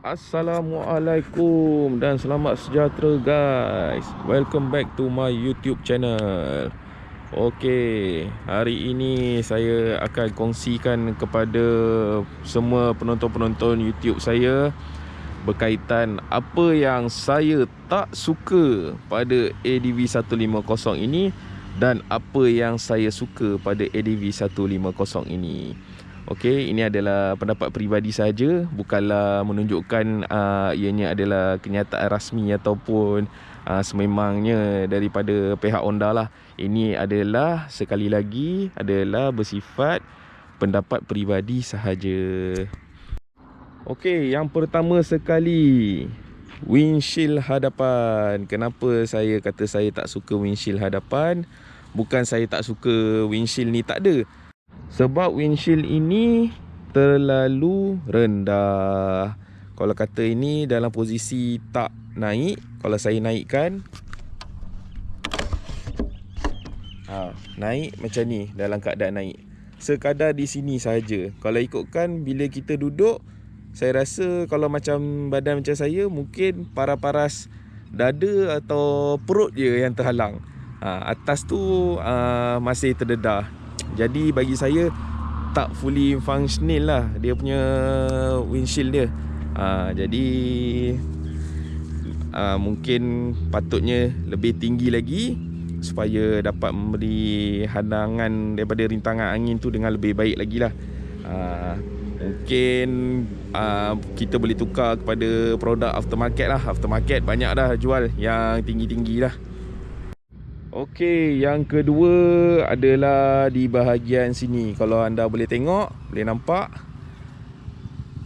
Assalamualaikum dan selamat sejahtera guys. Welcome back to my YouTube channel. Okey, hari ini saya akan kongsikan kepada semua penonton-penonton YouTube saya berkaitan apa yang saya tak suka pada ADV 150 ini dan apa yang saya suka pada ADV 150 ini. Okey, ini adalah pendapat peribadi saja, bukanlah menunjukkan ianya adalah kenyataan rasmi ataupun sememangnya daripada pihak Honda lah. Ini adalah sekali lagi adalah bersifat pendapat peribadi sahaja. Okey, yang pertama sekali, windshield hadapan. Kenapa saya kata saya tak suka windshield hadapan? Bukan saya tak suka windshield ni tak ada. Sebab windshield ini terlalu rendah. Kalau kata ini dalam posisi tak naik, kalau saya naikkan, naik macam ni dalam keadaan naik. Sekadar di sini saja. Kalau ikutkan bila kita duduk, saya rasa kalau macam badan macam saya, mungkin paras-paras dada atau perut je yang terhalang. Atas tu masih terdedah. Jadi bagi saya tak fully functional lah dia punya windshield dia. Jadi mungkin patutnya lebih tinggi lagi supaya dapat memberi hadangan daripada rintangan angin tu dengan lebih baik lagi lah. Mungkin kita boleh tukar kepada produk aftermarket lah. Aftermarket banyak dah jual yang tinggi-tinggi lah. Okey, yang kedua adalah di bahagian sini. Kalau anda boleh tengok, boleh nampak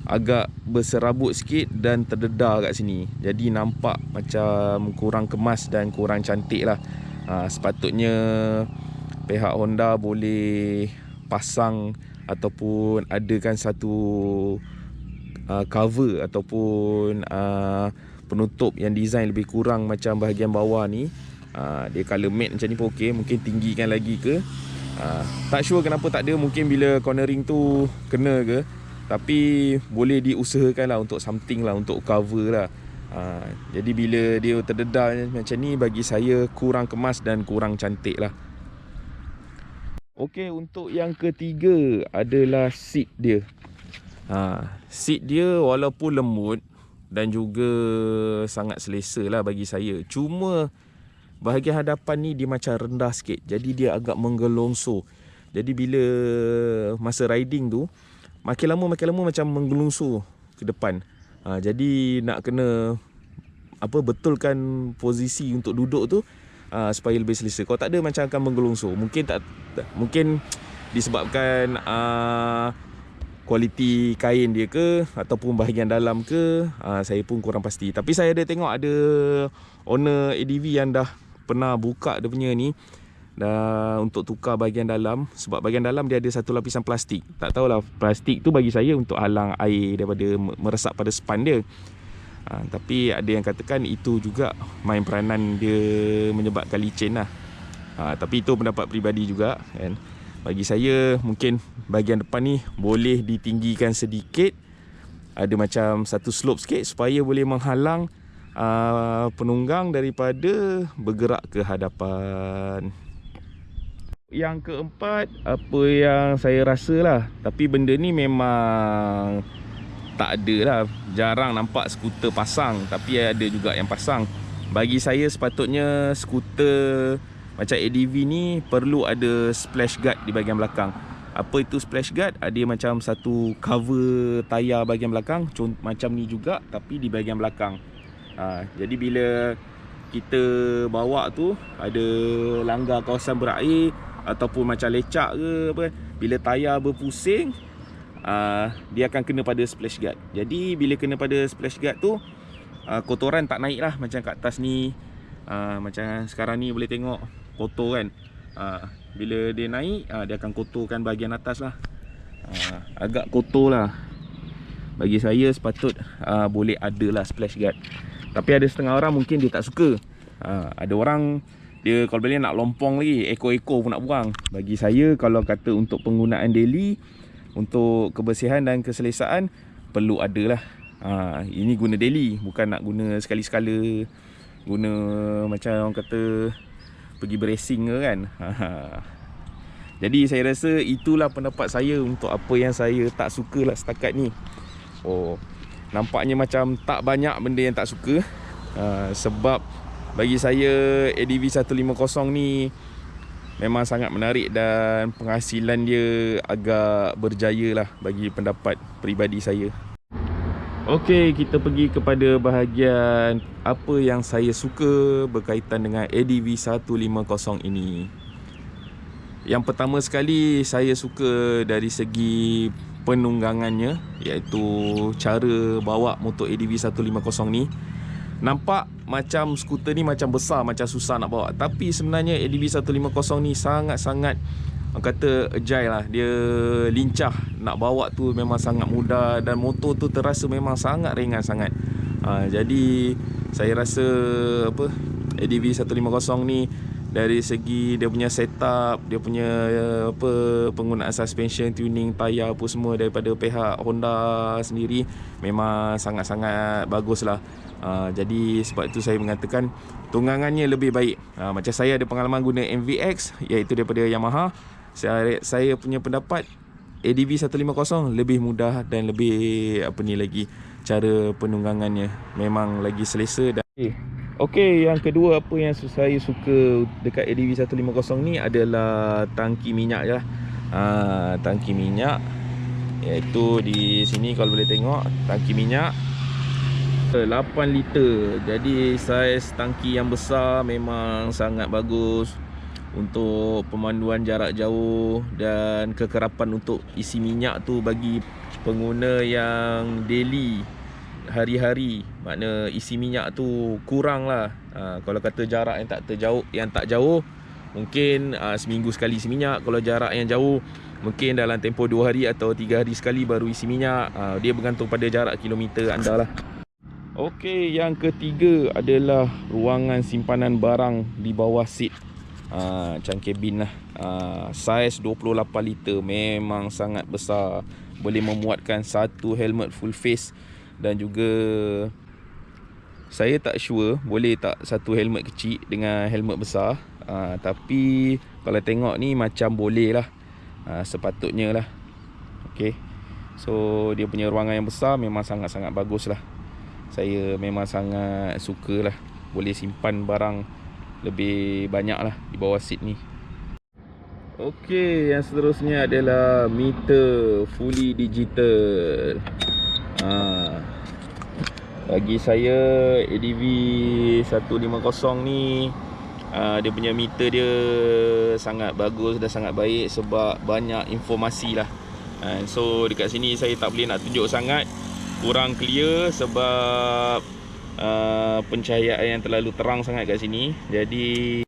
agak berserabut sikit dan terdedah kat sini. Jadi nampak macam kurang kemas dan kurang cantik lah. Sepatutnya pihak Honda boleh pasang ataupun adakan satu cover ataupun penutup yang design lebih kurang macam bahagian bawah ni. Dia color matte macam ni pun okey. Mungkin tinggikan lagi ke. Tak sure kenapa tak ada. Mungkin bila cornering tu kena ke. Tapi boleh diusahakan lah untuk something lah, untuk cover lah. Jadi bila dia terdedah macam ni, bagi saya kurang kemas dan kurang cantik lah. Okey, untuk yang ketiga adalah seat dia. Seat dia walaupun lembut dan juga sangat selesa lah bagi saya. Cuma bahagian hadapan ni dia macam rendah sikit. Jadi dia agak menggelongso. Jadi bila masa riding tu, makin lama macam menggelongso ke depan. Jadi nak kena betulkan posisi untuk duduk tu supaya lebih selesa. Kalau tak ada macam akan menggelongso. Mungkin disebabkan kualiti kain dia ke ataupun bahagian dalam ke, saya pun kurang pasti. Tapi saya ada tengok ada owner ADV yang dah pernah buka dia punya ni untuk tukar bahagian dalam. Sebab bahagian dalam dia ada satu lapisan plastik. Tak tahulah, plastik tu bagi saya untuk halang air daripada meresap pada span dia. Tapi ada yang katakan itu juga main peranan dia menyebabkan licin lah. Tapi itu pendapat peribadi juga kan. Bagi saya mungkin bahagian depan ni boleh ditinggikan sedikit. Ada macam satu slope sikit supaya boleh menghalang penunggang daripada bergerak ke hadapan. Yang keempat, apa yang saya rasa lah, tapi benda ni memang tak ada lah, jarang nampak skuter pasang. Tapi ada juga yang pasang. Bagi saya sepatutnya skuter macam ADV ni perlu ada splash guard di bahagian belakang. Apa itu splash guard? Ada macam satu cover tayar bahagian belakang, macam ni juga tapi di bahagian belakang. Jadi bila kita bawa tu ada langgar kawasan berair ataupun macam lecak ke apa, bila tayar berpusing, dia akan kena pada splash guard. Jadi bila kena pada splash guard tu, kotoran tak naik lah macam kat atas ni. Macam sekarang ni boleh tengok kotor kan. Bila dia naik, dia akan kotorkan bahagian atas lah. Agak kotor lah. Bagi saya sepatut boleh ada lah splash guard. Tapi ada setengah orang mungkin dia tak suka. Ada orang dia kalau boleh nak lompong lagi, ekor-ekor pun nak buang. Bagi saya kalau kata untuk penggunaan daily, untuk kebersihan dan keselesaan, perlu ada lah Ini guna daily, bukan nak guna sekali-sekala, guna macam orang kata pergi beracing ke kan. Jadi saya rasa itulah pendapat saya untuk apa yang saya tak suka lah setakat ni. Nampaknya macam tak banyak benda yang tak suka. Sebab bagi saya ADV 150 ni memang sangat menarik dan penghasilan dia agak berjaya lah bagi pendapat peribadi saya. Okey, kita pergi kepada bahagian apa yang saya suka berkaitan dengan ADV 150 ini. Yang pertama sekali saya suka dari segi penunggangannya, iaitu cara bawa motor ADV 150 ni. Nampak macam skuter ni macam besar, macam susah nak bawa. Tapi sebenarnya ADV 150 ni sangat-sangat, orang kata agile lah. Dia lincah, nak bawa tu memang sangat mudah. Dan motor tu terasa memang sangat ringan sangat. Jadi saya rasa ADV 150 ni dari segi dia punya setup, dia punya penggunaan suspension, tuning, tayar apa semua daripada pihak Honda sendiri memang sangat-sangat bagus lah. Jadi sebab itu saya mengatakan tunggangannya lebih baik. Macam saya ada pengalaman guna MVX, iaitu daripada Yamaha. Saya punya pendapat ADV 150 lebih mudah dan lebih cara penunggangannya memang lagi selesa. Dan okey, yang kedua apa yang saya suka dekat ADV 150 ni adalah tangki minyak je lah. Tangki minyak, iaitu di sini kalau boleh tengok tangki minyak 8 liter. Jadi saiz tangki yang besar memang sangat bagus untuk pemanduan jarak jauh dan kekerapan untuk isi minyak tu bagi pengguna yang daily, hari-hari. Makna isi minyak tu kurang lah. Kalau kata jarak yang tak jauh mungkin seminggu sekali isi minyak. Kalau jarak yang jauh mungkin dalam tempoh 2 hari atau 3 hari sekali baru isi minyak. Dia bergantung pada jarak kilometer anda lah. Okey, yang ketiga adalah ruangan simpanan barang di bawah seat. Macam kabin lah. Saiz 28 liter memang sangat besar. Boleh memuatkan satu helmet full face. Dan juga saya tak sure boleh tak satu helmet kecil dengan helmet besar. Tapi kalau tengok ni macam boleh lah. Sepatutnya lah. Okay. So dia punya ruangan yang besar memang sangat-sangat bagus lah. Saya memang sangat suka lah. Boleh simpan barang lebih banyak lah di bawah seat ni. Okey, yang seterusnya adalah meter fully digital. Bagi saya ADV 150 ni dia punya meter dia sangat bagus dan sangat baik sebab banyak informasi lah. So dekat sini saya tak boleh nak tunjuk sangat, kurang clear sebab pencahayaan yang terlalu terang sangat kat sini. Jadi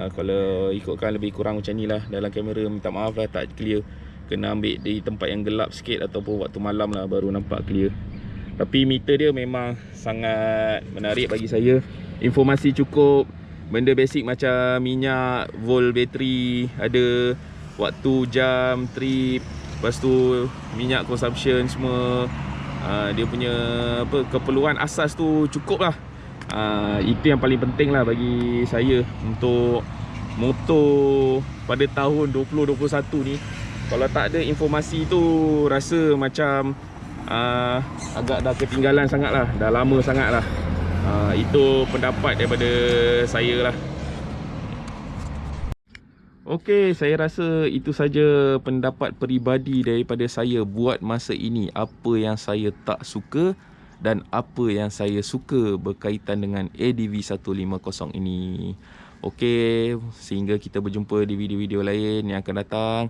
kalau ikutkan lebih kurang macam ni lah. Dalam kamera minta maaf lah tak clear. Kena ambil di tempat yang gelap sikit ataupun waktu malam lah baru nampak clear. Tapi meter dia memang sangat menarik bagi saya. Informasi cukup. Benda basic macam minyak, volt bateri, ada waktu, jam, trip, lepas tu minyak consumption semua. Dia punya keperluan asas tu cukup lah. Itu yang paling penting lah bagi saya untuk motor pada tahun 2021 ni. Kalau tak ada informasi tu rasa macam agak dah ketinggalan sangat lah, dah lama sangat lah. Itu pendapat daripada saya lah. Okey, saya rasa itu saja pendapat peribadi daripada saya buat masa ini. Apa yang saya tak suka dan apa yang saya suka berkaitan dengan ADV 150 ini. Okey, sehingga kita berjumpa di video-video lain yang akan datang.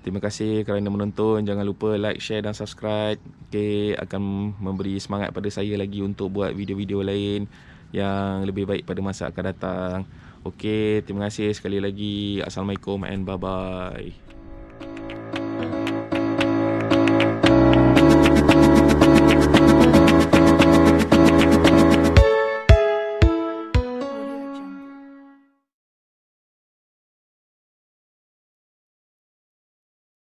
Terima kasih kerana menonton. Jangan lupa like, share dan subscribe. Okey, akan memberi semangat pada saya lagi untuk buat video-video lain yang lebih baik pada masa akan datang. Okey, terima kasih sekali lagi. Assalamualaikum and bye-bye.